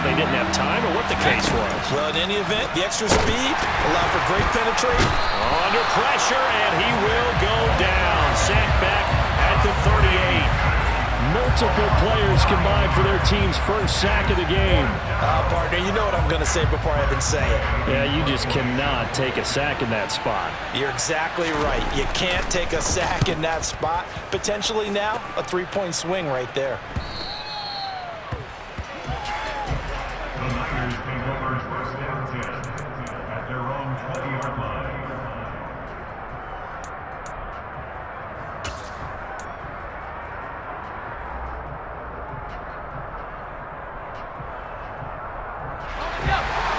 they didn't have time or what the case was. Well, in any event, the extra speed allowed for great penetration. Under pressure, and he will go down. Sacked back at the 38. Multiple players combined for their team's first sack of the game. Partner, you know what I'm going to say before I even say it. Yeah, you just cannot take a sack in that spot. You're exactly right. You can't take a sack in that spot. Potentially now, a 3-point swing right there. The Niners take over first down 10 at their own 20-yard line.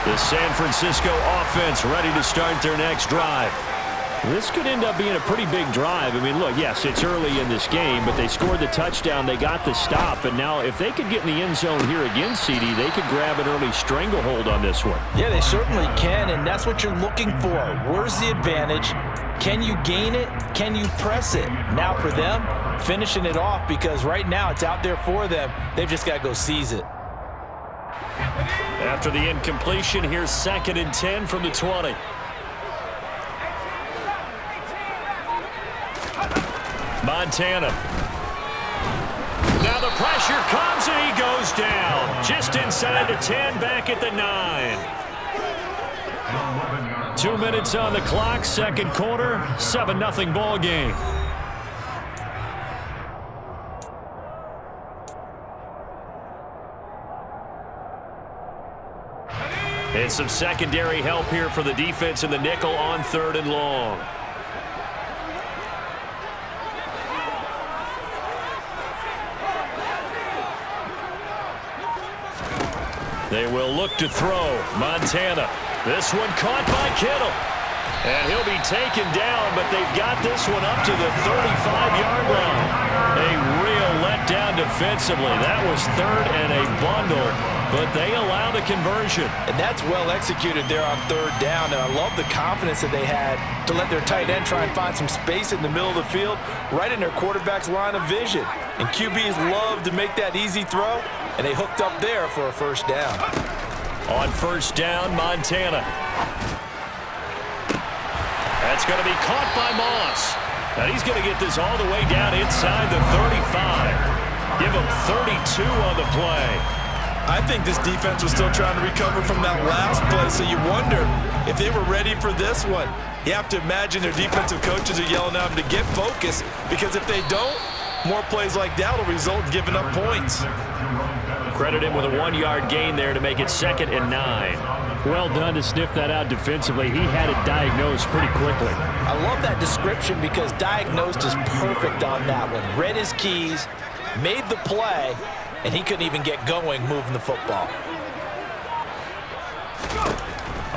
The San Francisco offense ready to start their next drive. This could end up being a pretty big drive. I mean, look, yes, it's early in this game, but they scored the touchdown. They got the stop. And now if they could get in the end zone here again, CD, they could grab an early stranglehold on this one. Yeah, they certainly can, and that's what you're looking for. Where's the advantage? Can you gain it? Can you press it? Now for them, finishing it off, because right now it's out there for them. They've just got to go seize it. After the incompletion, here's 2nd and 10 from the 20. Montana. Now the pressure comes and he goes down. Just inside the 10, back at the 9. 2 minutes on the clock, second quarter, 7-0 ball game. And some secondary help here for the defense in the nickel on 3rd and long. They will look to throw. Montana. This one caught by Kittle. And he'll be taken down, but they've got this one up to the 35-yard line. A real letdown defensively. That was 3rd and a bundle, but they allow the conversion. And that's well executed there on 3rd down, and I love the confidence that they had to let their tight end try and find some space in the middle of the field, right in their quarterback's line of vision. And QBs love to make that easy throw, and they hooked up there for a first down. On 1st down, Montana. That's going to be caught by Moss. And he's going to get this all the way down inside the 35. Give him 32 on the play. I think this defense was still trying to recover from that last play, so you wonder if they were ready for this one. You have to imagine their defensive coaches are yelling at them to get focused, because if they don't, more plays like that will result in giving up points. Credit him with a 1-yard gain there to make it 2nd and 9. Well done to sniff that out defensively. He had it diagnosed pretty quickly. I love that description, because diagnosed is perfect on that one. Read his keys, made the play, and he couldn't even get going moving the football.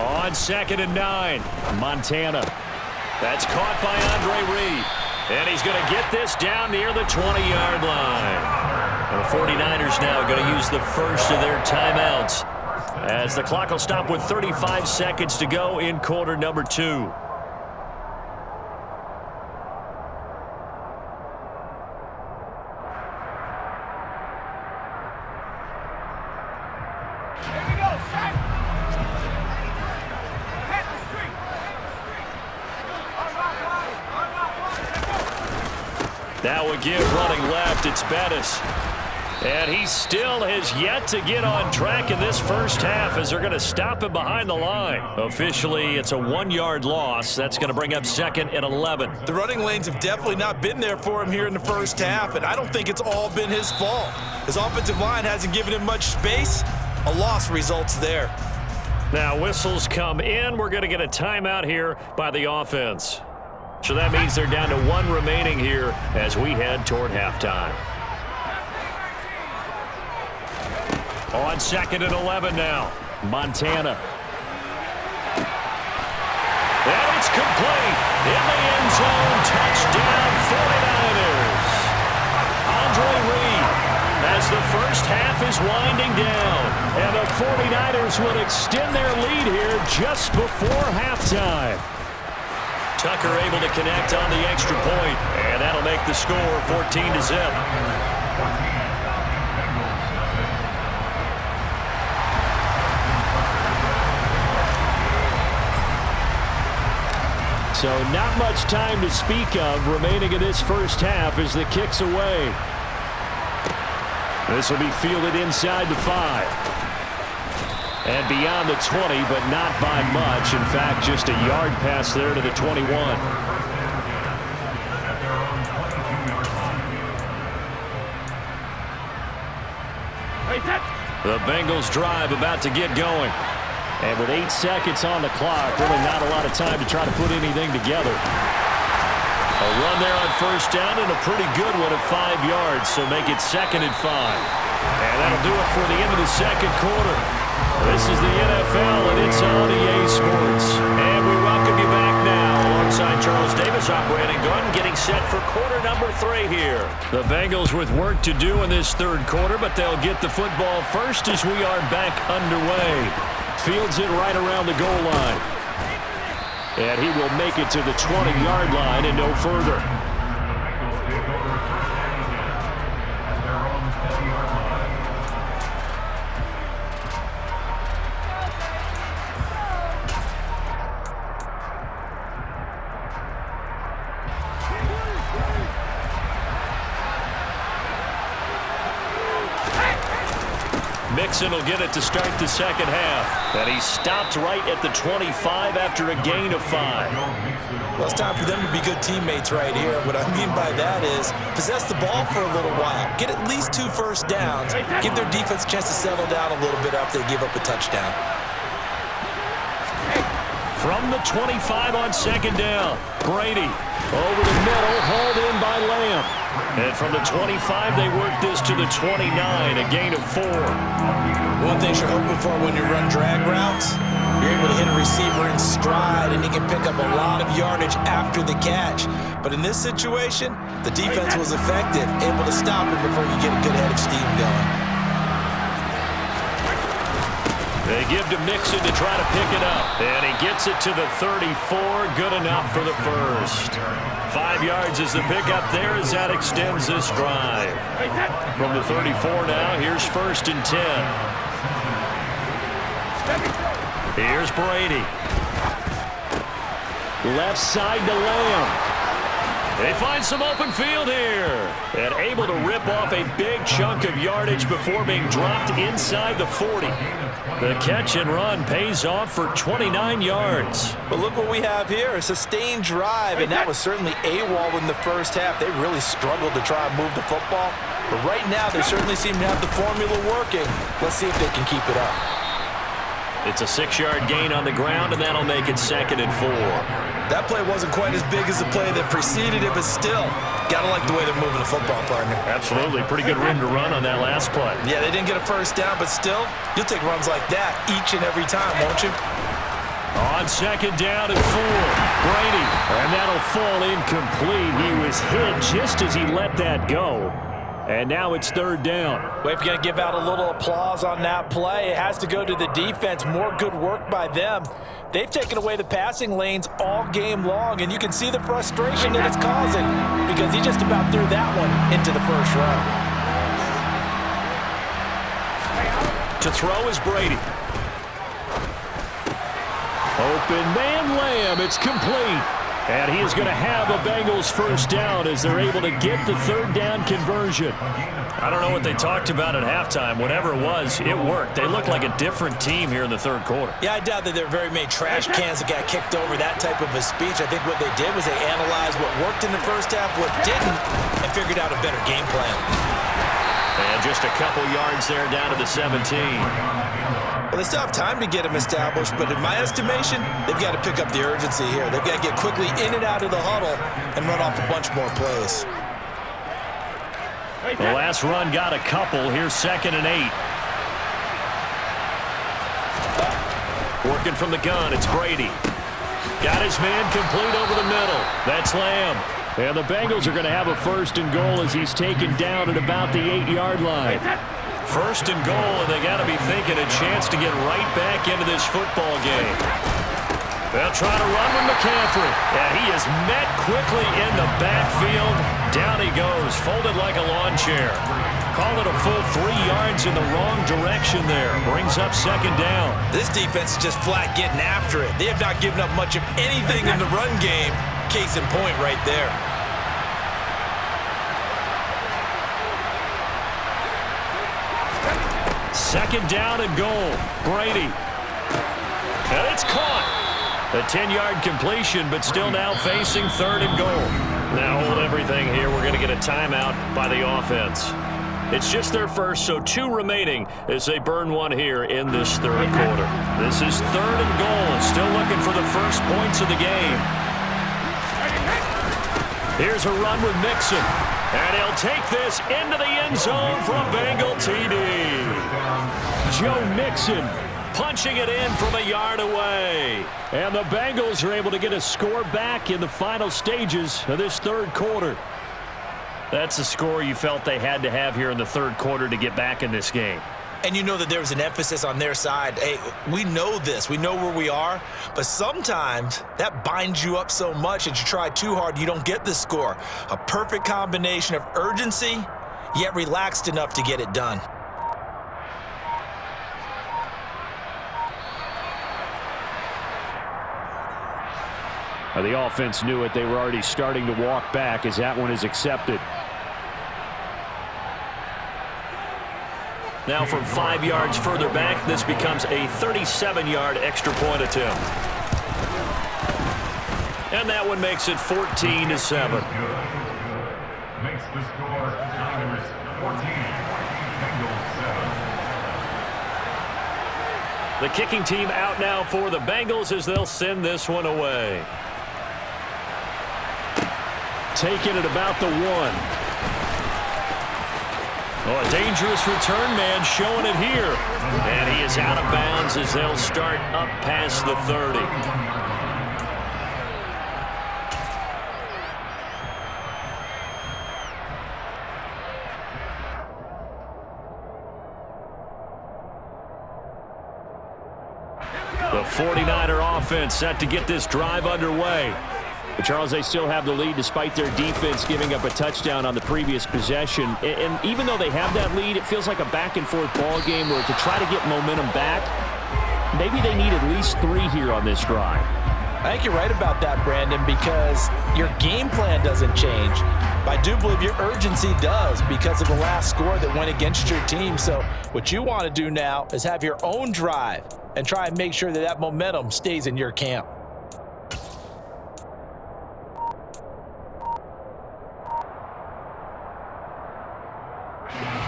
On 2nd and 9, Montana. That's caught by Andre Reed. And he's going to get this down near the 20-yard line. The 49ers now going to use the first of their timeouts, as the clock will stop with 35 seconds to go in quarter number 2. That would give running left. It's Bettis. And he still has yet to get on track in this first half, as they're going to stop him behind the line. Officially, it's a 1-yard loss. That's going to bring up 2nd and 11. The running lanes have definitely not been there for him here in the first half, and I don't think it's all been his fault. His offensive line hasn't given him much space. A loss results there. Now whistles come in. We're going to get a timeout here by the offense. So that means they're down to 1 remaining here as we head toward halftime. On 2nd and 11 now, Montana. And it's complete. In the end zone, touchdown 49ers. Andre Reed, as the first half is winding down. And the 49ers will extend their lead here just before halftime. Tucker able to connect on the extra point, and that'll make the score 14-0. So not much time to speak of remaining in this first half as the kick's away. This will be fielded inside the 5. And beyond the 20, but not by much. In fact, just a yard pass there to the 21. The Bengals drive about to get going. And with 8 seconds on the clock, really not a lot of time to try to put anything together. A run there on first down and a pretty good one at 5 yards, so make it 2nd and 5. And that'll do it for the end of the second quarter. This is the NFL, and it's on EA Sports. And we welcome you back now alongside Charles Davis, operating gun, getting set for quarter number 3 here. The Bengals with work to do in this third quarter, but they'll get the football first as we are back underway. Fields it right around the goal line. And he will make it to the 20-yard line and no further. Mixon will get it to start the second half. And he stopped right at the 25 after a gain of 5. Well, it's time for them to be good teammates right here. What I mean by that is possess the ball for a little while. Get at least 2 first downs. Give their defense a chance to settle down a little bit after they give up a touchdown. From the 25 on second down, Brady over the middle, hauled in by Lamb. And from the 25, they work this to the 29, a gain of 4. One thing you're hoping for when you run drag routes, you're able to hit a receiver in stride, and he can pick up a lot of yardage after the catch. But in this situation, the defense was effective, able to stop him before you get a good head of steam going. They give to Mixon to try to pick it up. And he gets it to the 34. Good enough for the first. 5 yards is the pickup there as that extends this drive. From the 34 now, here's 1st and 10. Here's Brady. Left side to Lamb. They find some open field here. And able to rip off a big chunk of yardage before being dropped inside the 40. The catch and run pays off for 29 yards. But look what we have here, a sustained drive, and that was certainly AWOL in the first half. They really struggled to try and move the football. But right now, they certainly seem to have the formula working. Let's see if they can keep it up. It's a 6-yard gain on the ground, and that'll make it 2nd and 4. That play wasn't quite as big as the play that preceded it, but still, gotta like the way they're moving the football, partner. Absolutely. Pretty good room to run on that last play. Yeah, they didn't get a first down, but still, you'll take runs like that each and every time, won't you? On second down and 4, Brady. And that'll fall incomplete. He was hit just as he let that go. And now it's 3rd down. Well, if you're going to give out a little applause on that play, it has to go to the defense. More good work by them. They've taken away the passing lanes all game long, and you can see the frustration that it's causing because he just about threw that one into the first row. To throw is Brady. Open man Lamb. It's complete. And he is going to have a Bengals first down as they're able to get the 3rd down conversion. I don't know what they talked about at halftime. Whatever it was, it worked. They look like a different team here in the 3rd quarter. Yeah, I doubt that there are very many trash cans that got kicked over that type of a speech. I think what they did was they analyzed what worked in the first half, what didn't, and figured out a better game plan. And just a couple yards there down to the 17. Well, they still have time to get them established, but in my estimation, they've got to pick up the urgency here. They've got to get quickly in and out of the huddle and run off a bunch more plays. The last run got a couple. Here's 2nd and 8. Working from the gun, it's Brady. Got his man complete over the middle. That's Lamb. And the Bengals are going to have a 1st and goal as he's taken down at about the 8-yard line. 1st and goal, and they got to be thinking a chance to get right back into this football game. They'll try to run with McCaffrey, and he is met quickly in the backfield. Down he goes, folded like a lawn chair. Call it a full 3 yards in the wrong direction there. Brings up second down. This defense is just flat getting after it. They have not given up much of anything in the run game. Case in point right there. Second down and goal. Brady. And it's caught. A 10-yard completion, but still now facing third and goal. Now hold everything here. We're going to get a timeout by the offense. It's just their first, so 2 remaining as they burn one here in this third quarter. This is third and goal. Still looking for the first points of the game. Here's a run with Mixon. And he'll take this into the end zone for a Bengal TD. Joe Mixon punching it in from a yard away. And the Bengals are able to get a score back in the final stages of this third quarter. That's the score you felt they had to have here in the third quarter to get back in this game. And you know that there was an emphasis on their side. Hey, we know this. We know where we are. But sometimes that binds you up so much that you try too hard, you don't get the score. A perfect combination of urgency, yet relaxed enough to get it done. The offense knew it. They were already starting to walk back as that one is accepted. Now from 5 yards further back, this becomes a 37-yard extra point attempt. And that one makes it 14-7. Makes the score Niners 14, Bengals 7. The kicking team out now for the Bengals as they'll send this one away. Taking it about the 1. Oh, a dangerous return man showing it here. And he is out of bounds as they'll start up past the 30. The 49er offense set to get this drive underway. But Charles, they still have the lead despite their defense giving up a touchdown on the previous possession. And even though they have that lead, it feels like a back-and-forth ball game where to try to get momentum back, maybe they need at least 3 here on this drive. I think you're right about that, Brandon, because your game plan doesn't change. But I do believe your urgency does because of the last score that went against your team. So what you want to do now is have your own drive and try and make sure that that momentum stays in your camp.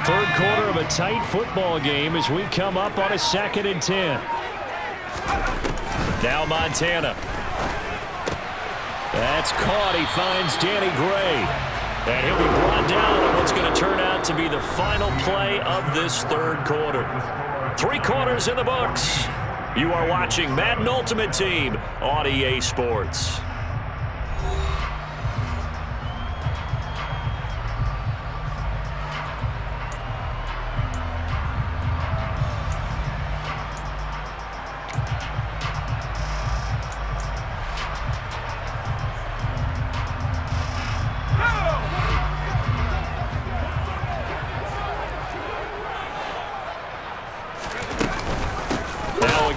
Third quarter of a tight football game as we come up on a 2nd and 10. Now Montana. That's caught. He finds Danny Gray. And he'll be brought down on what's going to turn out to be the final play of this third quarter. 3 quarters in the books. You are watching Madden Ultimate Team on EA Sports.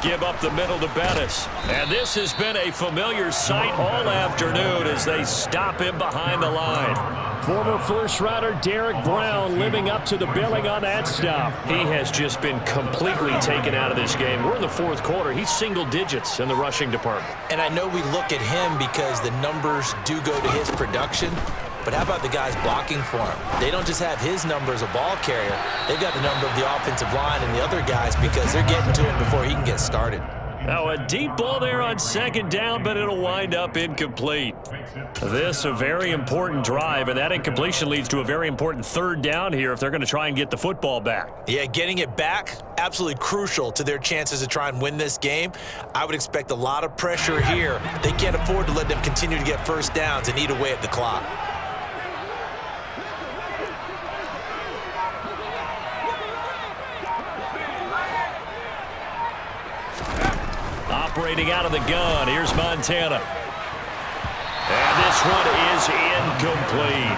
Give up the middle to Bettis. And this has been a familiar sight all afternoon as they stop him behind the line. Former first-rounder Derek Brown living up to the billing on that stop. He has just been completely taken out of this game. We're in the 4th quarter. He's single digits in the rushing department. And I know we look at him because the numbers do go to his production. But how about the guys blocking for him? They don't just have his number as a ball carrier. They've got the number of the offensive line and the other guys because they're getting to him before he can get started. Now a deep ball there on 2nd down, but it'll wind up incomplete. This a very important drive, and that incompletion leads to a very important 3rd down here if they're going to try and get the football back. Yeah, getting it back, absolutely crucial to their chances to try and win this game. I would expect a lot of pressure here. They can't afford to let them continue to get first downs and eat away at the clock. Operating out of the gun, here's Montana. And this one is incomplete.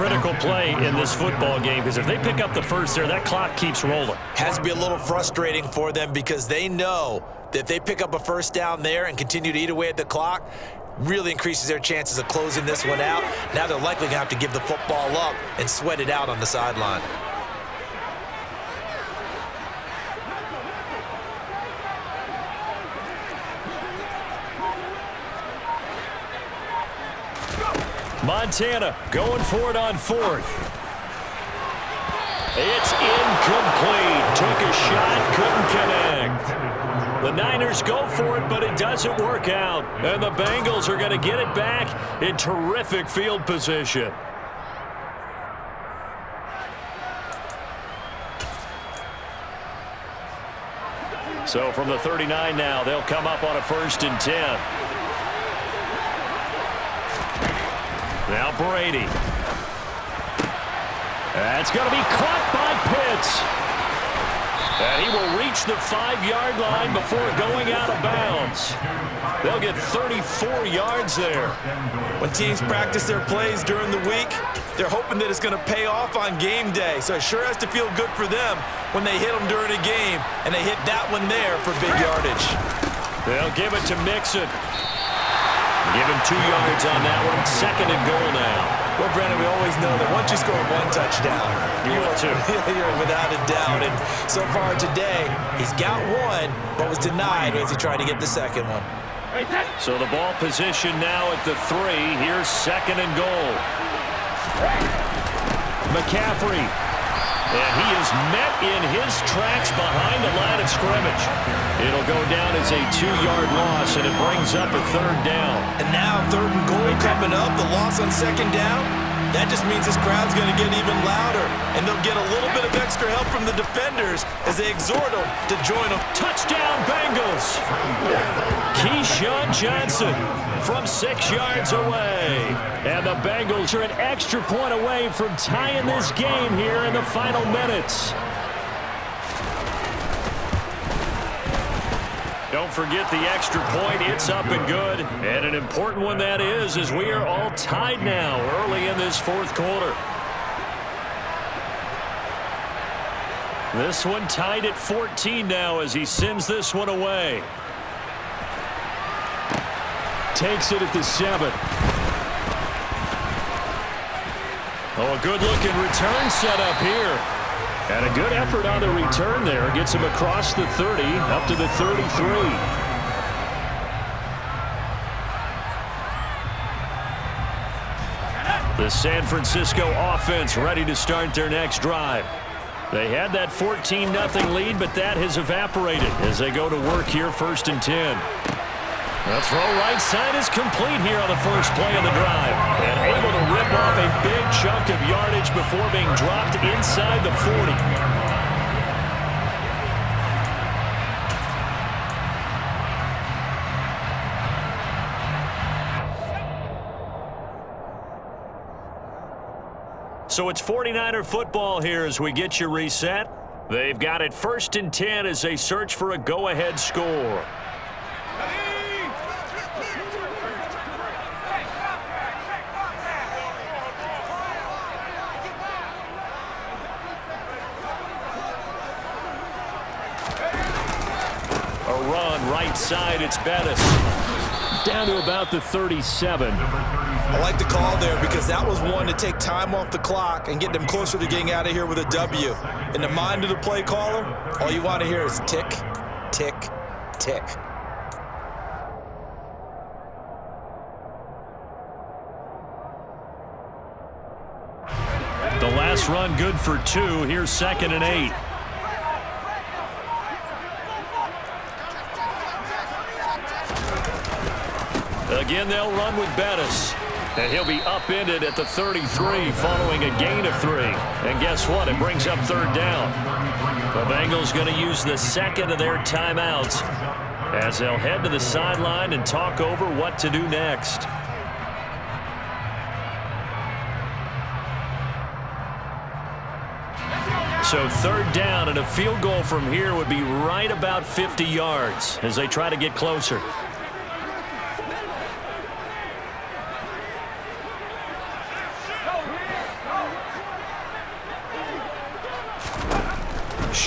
critical play in this football game because if they pick up the first there, that clock keeps rolling. Has to be a little frustrating for them because they know that if they pick up a first down there and continue to eat away at the clock, really increases their chances of closing this one out. Now they're likely going to have to give the football up and sweat it out on the sideline. Montana going for it on fourth. It's incomplete. Took a shot, couldn't connect. The Niners go for it, but it doesn't work out. And the Bengals are going to get it back in terrific field position. So from the 39 now, they'll come up on a 1st and 10. Now Brady. That's going to be caught by Pitts. And he will reach the 5-yard line before going out of bounds. They'll get 34 yards there. When teams practice their plays during the week, they're hoping that it's going to pay off on game day. So it sure has to feel good for them when they hit them during a game, and they hit that one there for big yardage. They'll give it to Mixon. Give him 2 yards on that one. 2nd and goal now. Well, Brandon, we always know that once you score 1 touchdown, you want to. You're without a doubt. And so far today, he's got 1, but was denied as he tried to get the 2nd one. So the ball position now at the 3. Here's 2nd and goal. McCaffrey. And he is met in his tracks behind the line of scrimmage. It'll go down as a 2-yard loss, and it brings up a 3rd down. And now 3rd and goal coming up. The loss on 2nd down. That just means this crowd's going to get even louder. And they'll get a little bit of extra help from the defenders as they exhort them to join them. Touchdown, Bengals! Keyshawn Johnson from 6 yards away. And the Bengals are an extra point away from tying this game here in the final minutes. Don't forget the extra point. It's up and good. And an important one that is, as we are all tied now early in this 4th quarter. This one tied at 14 now as he sends this one away. Takes it at the 7. Oh, a good-looking return set up here. And a good effort on the return there. Gets him across the 30, up to the 33. The San Francisco offense ready to start their next drive. They had that 14-0 lead, but that has evaporated as they go to work here 1st and 10. The throw right side is complete here on the first play of the drive. And able to rip off a big chunk of yardage before being dropped inside the 40. So it's 49er football here as we get you reset. They've got it 1st and 10 as they search for a go-ahead score. Right side, it's Bettis. Down to about the 37. I like the call there because that was one to take time off the clock and get them closer to getting out of here with a W. In the mind of the play caller, all you want to hear is tick, tick, tick. The last run good for 2. Here's 2nd and 8. Again, they'll run with Bettis. And he'll be upended at the 33 following a gain of 3. And guess what? It brings up 3rd down. The Bengals going to use the 2nd of their timeouts as they'll head to the sideline and talk over what to do next. So 3rd down, and a field goal from here would be right about 50 yards as they try to get closer.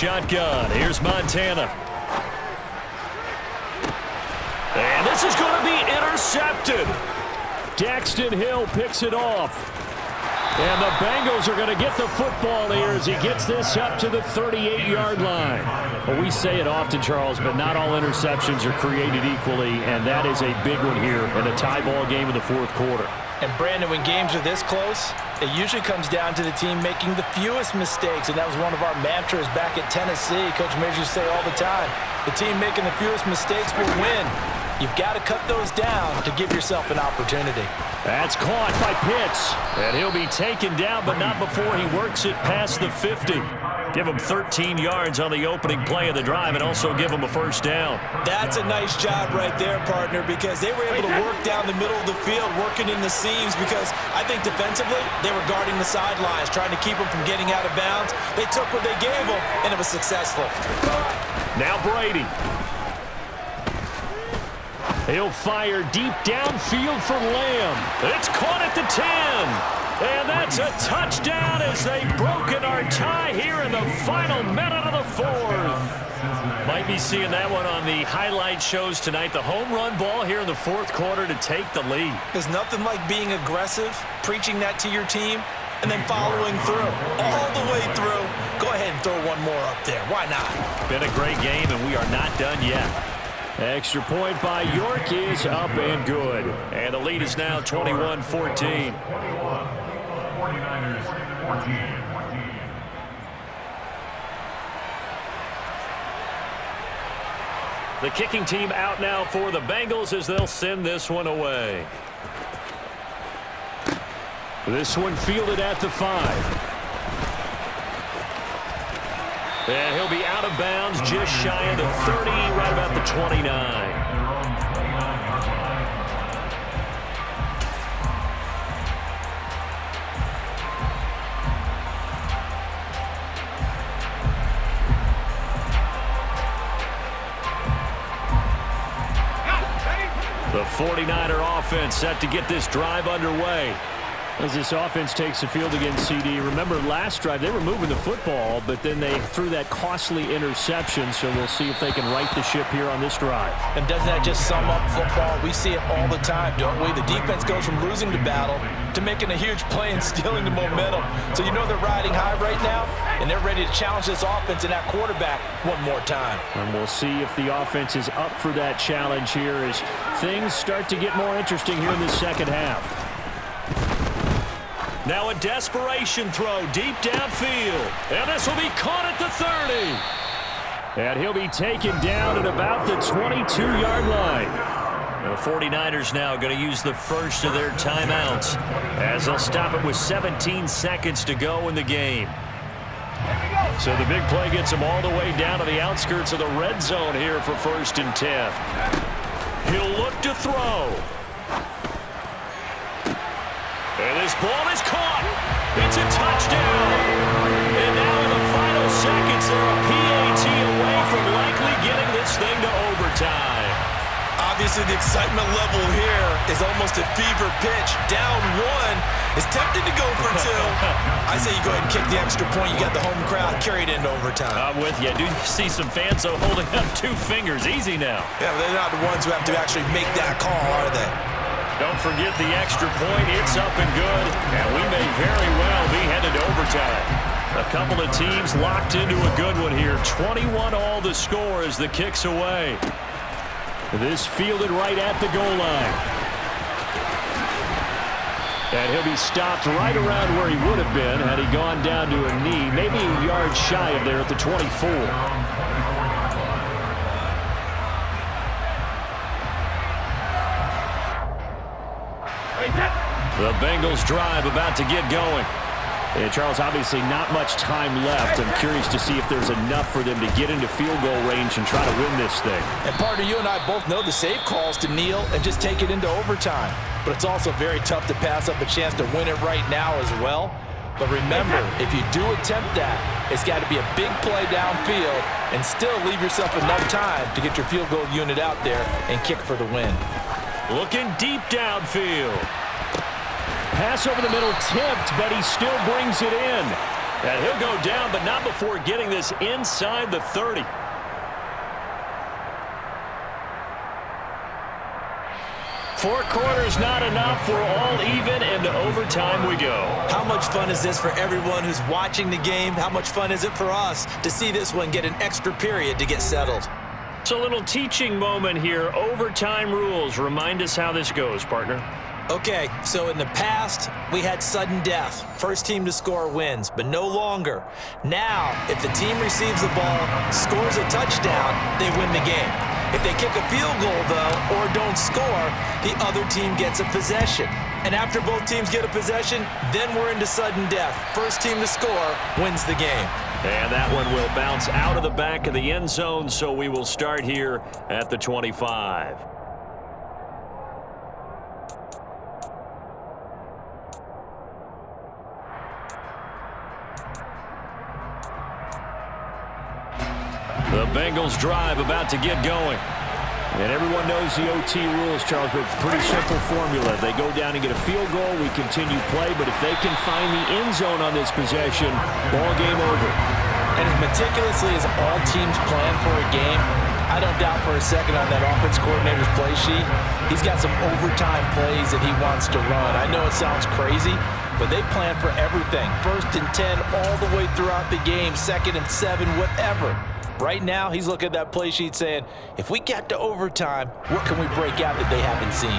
shotgun. Here's Montana. And this is going to be intercepted. Daxton Hill picks it off. And the Bengals are going to get the football here as he gets this up to the 38-yard line. Well, we say it often, Charles, but not all interceptions are created equally, and that is a big one here in a tie ball game in the fourth quarter. And, Brandon, when games are this close, it usually comes down to the team making the fewest mistakes, and that was one of our mantras back at Tennessee. Coach Major used to say all the time, the team making the fewest mistakes will win. You've got to cut those down to give yourself an opportunity. That's caught by Pitts, and he'll be taken down, but not before he works it past the 50. Give him 13 yards on the opening play of the drive and also give him a first down. That's a nice job right there, partner, because they were able to work down the middle of the field, working in the seams, because I think defensively they were guarding the sidelines, trying to keep them from getting out of bounds. They took what they gave them, and it was successful. Now Brady. He'll fire deep downfield for Lamb. It's caught at the 10. And that's a touchdown as they've broken our tie here in the final minute of the fourth. Might be seeing that one on the highlight shows tonight. The home run ball here in the fourth quarter to take the lead. There's nothing like being aggressive, preaching that to your team, and then following through, all the way through. Go ahead and throw one more up there. Why not? Been a great game, and we are not done yet. Extra point by York is up and good. And the lead is now 21-14. 49ers 14. The kicking team out now for the Bengals as they'll send this one away. This one fielded at the 5. And he'll be out of bounds just shy of the 30, right about the 29. The 49er offense set to get this drive underway. As this offense takes the field against CD. Remember last drive they were moving the football, but then they threw that costly interception, so we'll see if they can right the ship here on this drive. And doesn't that just sum up football? We see it all the time, don't we? The defense goes from losing the battle to making a huge play and stealing the momentum. So you know they're riding high right now, and they're ready to challenge this offense and that quarterback one more time. And we'll see if the offense is up for that challenge here as things start to get more interesting here in the second half. Now a desperation throw deep downfield. And this will be caught at the 30. And he'll be taken down at about the 22-yard line. The 49ers now going to use the first of their timeouts as they'll stop it with 17 seconds to go in the game. So the big play gets them all the way down to the outskirts of the red zone here for 1st and 10. He'll look to throw. And this ball is caught. It's a touchdown. And now in the final seconds, they're a PAT away from likely getting this thing to overtime. Obviously, the excitement level here is almost a fever pitch. Down one, is tempted to go for two. I say you go ahead and kick the extra point. You got the home crowd carried into overtime. I'm with you. I do see some fans, though, holding up 2 fingers. Easy now. Yeah, but they're not the ones who have to actually make that call, are they? Don't forget the extra point. It's up and good. And we may very well be headed to overtime. A couple of teams locked into a good one here. 21 all the score as the kick's away. This fielded right at the goal line. And he'll be stopped right around where he would have been had he gone down to a knee, maybe a yard shy of there at the 24. The Bengals drive about to get going. And Charles, obviously not much time left. I'm curious to see if there's enough for them to get into field goal range and try to win this thing. And partner, you and I both know the safe calls to kneel and just take it into overtime. But it's also very tough to pass up a chance to win it right now as well. But remember, if you do attempt that, it's got to be a big play downfield and still leave yourself enough time to get your field goal unit out there and kick for the win. Looking deep downfield. Pass over the middle tipped, but he still brings it in. And he'll go down, but not before getting this inside the 30. Four quarters not enough. We're all even, and to overtime we go. How much fun is this for everyone who's watching the game? How much fun is it for us to see this one get an extra period to get settled? It's a little teaching moment here. Overtime rules. Remind us how this goes, partner. Okay, so in the past, we had sudden death. First team to score wins, but no longer. Now, if the team receives the ball, scores a touchdown, they win the game. If they kick a field goal, though, or don't score, the other team gets a possession. And after both teams get a possession, then we're into sudden death. First team to score wins the game. And that one will bounce out of the back of the end zone, so we will start here at the 25. The Bengals drive about to get going. And everyone knows the OT rules, Charles, but pretty simple formula. They go down and get a field goal, we continue play, but if they can find the end zone on this possession, ball game over. And as meticulously as all teams plan for a game, I don't doubt for a second on that offense coordinator's play sheet, he's got some overtime plays that he wants to run. I know it sounds crazy, but they plan for everything. 1st and 10 all the way throughout the game, 2nd and 7, whatever. Right now, he's looking at that play sheet saying, if we get to overtime, what can we break out that they haven't seen?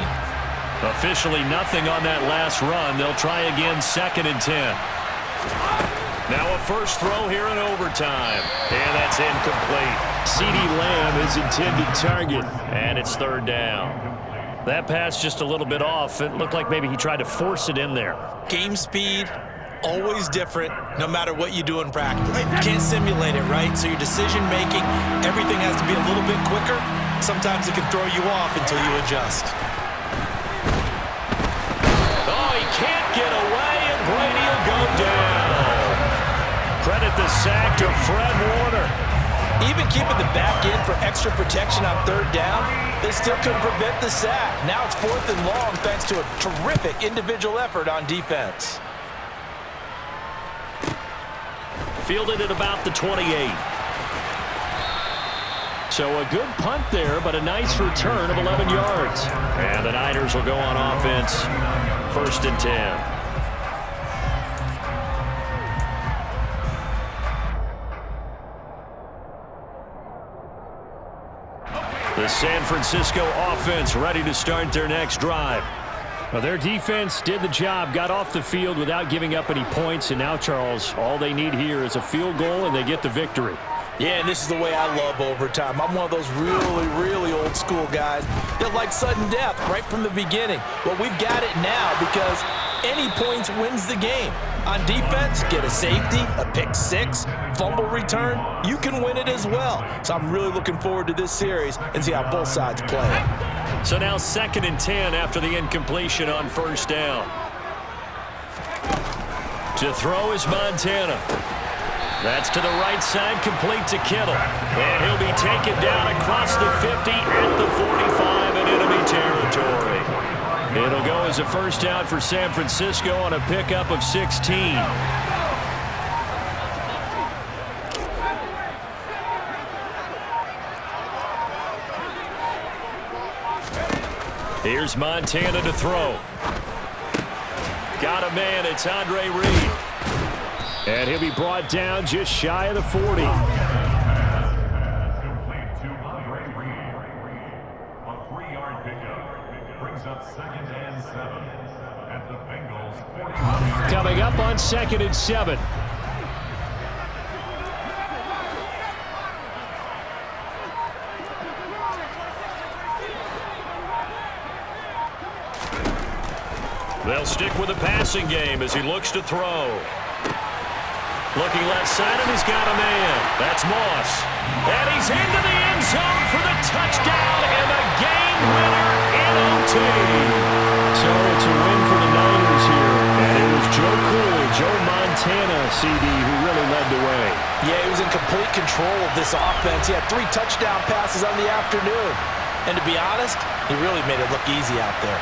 Officially nothing on that last run. They'll try again, 2nd and 10. Now a first throw here in overtime. And that's incomplete. CeeDee Lamb is intended target, and it's 3rd down. That pass just a little bit off. It looked like maybe he tried to force it in there. Game speed, always different, no matter what you do in practice. You can't simulate it, right? So your decision-making, everything has to be a little bit quicker. Sometimes it can throw you off until you adjust. Oh, he can't get away, and Brady will go down. Credit the sack to Fred Warner. Even keeping the back in for extra protection on 3rd down, they still couldn't prevent the sack. Now it's 4th and long thanks to a terrific individual effort on defense. Fielded at about the 28. So a good punt there, but a nice return of 11 yards. And the Niners will go on offense, 1st and 10. The San Francisco offense ready to start their next drive. Well, their defense did the job, got off the field without giving up any points, and now, Charles, all they need here is a field goal, and they get the victory. Yeah, and this is the way I love overtime. I'm one of those really, really old school guys that like sudden death right from the beginning. Well, we've got it now because any points wins the game. On defense, get a safety, a pick six, fumble return, you can win it as well. So I'm really looking forward to this series and see how both sides play it. So now 2nd and 10 after the incompletion on 1st down. To throw is Montana. That's to the right side, complete to Kittle. And he'll be taken down across the 50 at the 45 in enemy territory. It'll go as a 1st down for San Francisco on a pickup of 16. Here's Montana to throw. Got a man, it's Andre Reed. And he'll be brought down just shy of the 40. Complete to Andre Reed. A 3-yard pickup brings up 2nd and 7 at the Bengals 40. Coming up on 2nd and 7. They'll stick with the passing game as he looks to throw. Looking left side, and he's got a man. That's Moss. And he's into the end zone for the touchdown and a game winner in OT. So it's a win for the Niners here. And it was Joe Montana, CD, who really led the way. Yeah, he was in complete control of this offense. He had 3 touchdown passes on the afternoon. And to be honest, he really made it look easy out there.